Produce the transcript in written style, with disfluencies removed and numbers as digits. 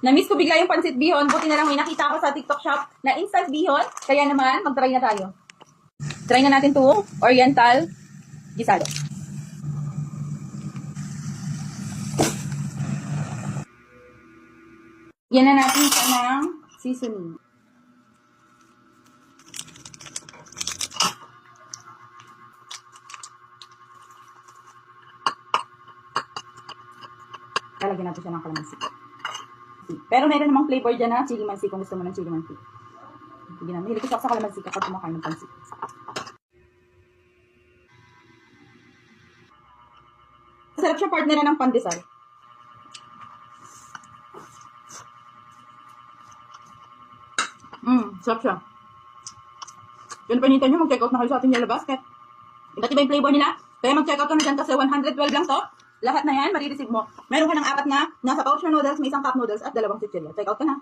Na-miss ko bigla yung pansit bihon. Buti na lang may nakita ako sa TikTok shop na instant bihon. Kaya naman, mag-try na tayo. Try na natin to Oriental Gisado. Yan na natin siya ng seasoning. Lalagyan natin siya ng kalamansi. Pero meron namang flavor dyan na chili mansi kung gusto mo ng chili mansi. Sige na, mahilig ko sa kalamansi kapag kumakain ng pansit. Masarap siya partner ng pandesal. Sarap siya. Yun panitan nyo, mag-check out na kayo sa ating Yellow Basket. Iba't iba yung flavor nila. Kaya mag-check out ka na dyan kasi 112 lang to. Lahat na yan, marireceive mo. Meron ka ng 4 na nasa pouch na noodles, may isang cup noodles at 2 chichirya. Check out ka na.